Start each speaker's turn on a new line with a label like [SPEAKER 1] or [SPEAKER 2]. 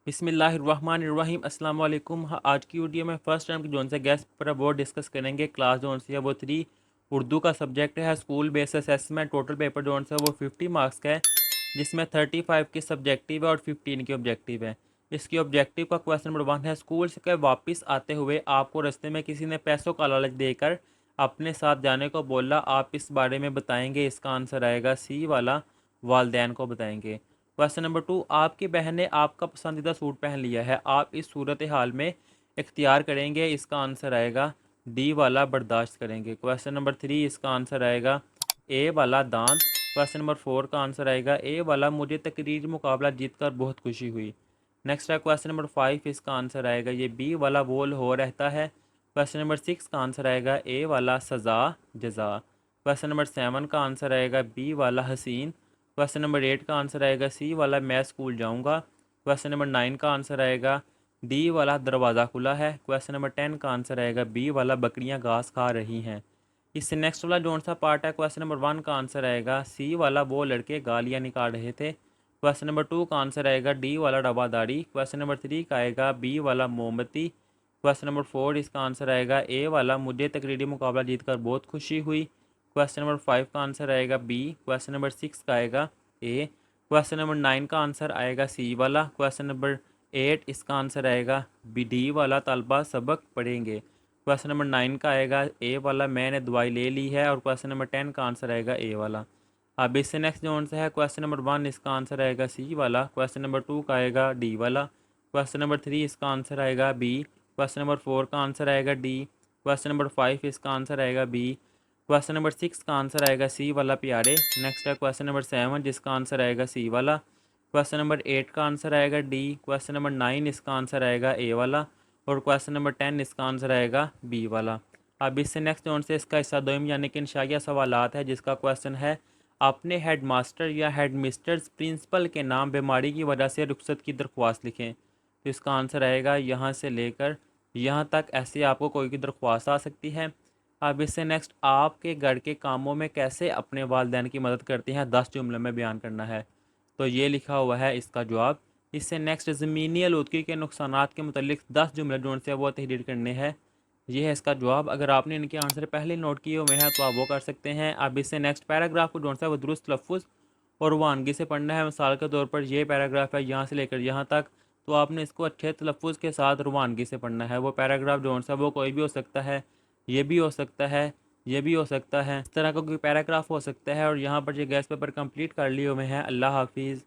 [SPEAKER 1] बिस्मिल्लाहिर्रहमानिर्रहीम अस्सलाम वालेकुम। आज की वीडियो में फ़र्स्ट टर्म की जोन से गेस्ट पेपर वो डिस्कस करेंगे। क्लास जोन से है वो 3, उर्दू का सब्जेक्ट है। School based assessment, total paper zone से वो 50 मार्क्स का है, जिसमें 35 की सब्जेक्टिव है और 15 की ऑब्जेक्टिव है। इसकी ऑब्जेक्टिव का क्वेश्चन नंबर 1 है, स्कूल से वापस आते हुए आपको रास्ते में किसी ने पैसों का लालच देकर अपने साथ जाने को बोला, आप इस बारे में बताएंगे। इसका आंसर आएगा सी वाला, वालदैन को बताएंगे। क्वेश्चन नंबर 2, आपकी बहन ने आपका पसंदीदा सूट पहन लिया है, आप इस सूरत हाल में इख्तियार करेंगे। इसका आंसर आएगा डी वाला, बर्दाश्त करेंगे। क्वेश्चन नंबर 3, इसका आंसर आएगा ए वाला, दांत। क्वेश्चन नंबर 4 का आंसर आएगा ए वाला, मुझे तकरीरी मुकाबला जीतकर बहुत खुशी हुई। नेक्स्ट है क्वेश्चन नंबर 5, इसका आंसर आएगा ये बी वाला, बोल हो रहता है। क्वेश्चन नंबर 6 का आंसर आएगा ए वाला, सज़ा जज़ा। क्वेश्चन नंबर 7 का आंसर आएगा बी वाला, हसीन। क्वेश्चन नंबर 8 का आंसर आएगा सी वाला, मैं स्कूल जाऊंगा। क्वेश्चन नंबर 9 का आंसर आएगा डी वाला, दरवाज़ा खुला है। क्वेश्चन नंबर 10 का आंसर आएगा बी वाला, बकरियां घास खा रही हैं। इससे नेक्स्ट वाला जोन सा पार्ट है, क्वेश्चन नंबर 1 का आंसर आएगा सी वाला, वो लड़के गालियाँ निकाल रहे थे। क्वेश्चन नंबर 2 का आंसर आएगा डी वाला, रवादारी। क्वेश्चन नंबर 3 का आएगा बी वाला, मोमबत्ती। क्वेश्चन नंबर 4, इसका आंसर आएगा ए वाला, मुझे तकरीरी मुकाबला जीतकर बहुत खुशी हुई। क्वेश्चन नंबर 5 का आंसर आएगा बी। क्वेश्चन नंबर 6 का आएगा ए। क्वेश्चन नंबर 9 का आंसर आएगा सी वाला। क्वेश्चन नंबर 8, इसका आंसर आएगा बी डी वाला, तलबा सबक पढ़ेंगे। क्वेश्चन नंबर 9 का आएगा ए वाला, मैंने दवाई ले ली है। और क्वेश्चन नंबर 10 का आंसर आएगा ए वाला। अब इससे नेक्स्ट जोन से है क्वेश्चन नंबर 1, इसका आंसर आएगा सी वाला। क्वेश्चन नंबर 2 का आएगा डी वाला। क्वेश्चन नंबर 3, इसका आंसर आएगा बी। क्वेश्चन नंबर 4 का आंसर आएगा डी। क्वेश्चन नंबर 5, इसका आंसर आएगा बी। क्वेश्चन नंबर 6 का आंसर आएगा सी वाला, प्यारे। नेक्स्ट है क्वेश्चन नंबर 7, जिसका आंसर आएगा सी वाला। क्वेश्चन नंबर 8 का आंसर आएगा डी। क्वेश्चन नंबर 9, इसका आंसर आएगा ए वाला। और क्वेश्चन नंबर 10, इसका आंसर आएगा बी वाला। अब इससे नेक्स्ट जोन से इसका हिस्सा दोम यानी कि इंशाइया सवालात है, जिसका क्वेश्चन है, अपने हेड मास्टर या हेड मिस्टर्स प्रिंसिपल के नाम बीमारी की वजह से रुख्सत की दरख्वास्त लिखें। तो इसका आंसर आएगा यहाँ से लेकर यहाँ तक, ऐसे आपको कोई की दरख्वास्त आ सकती है। अब इससे नेक्स्ट, आपके घर के कामों में कैसे अपने वालिदैन की मदद करते हैं, 10 जुमलों में बयान करना है। तो ये लिखा हुआ है इसका जवाब। इससे नेक्स्ट, ज़मीनी आलूदगी के नुकसानात के मुतल्लिक 10 जुमले जो से वो तहरीर करने हैं। ये है इसका जवाब। अगर आपने इनके आंसर पहले नोट किए हुए हैं तो आप वो कर सकते हैं। अब इससे नेक्स्ट पैराग्राफ को जो है वो दुरुस्त लफ्ज़ और वानगी से पढ़ना है। मिसाल के तौर पर ये पैराग्राफ है यहाँ से लेकर यहाँ तक, तो आपने इसको अच्छे तलफ़ुज़ के साथ रवानगी से पढ़ना है। वो पैराग्राफ जो है वो कोई भी हो सकता है, ये भी हो सकता है, ये भी हो सकता है, इस तरह का कोई पैराग्राफ हो सकता है। और यहाँ पर ये गैस पेपर कंप्लीट कर लिए हुए हैं। अल्लाह हाफिज़।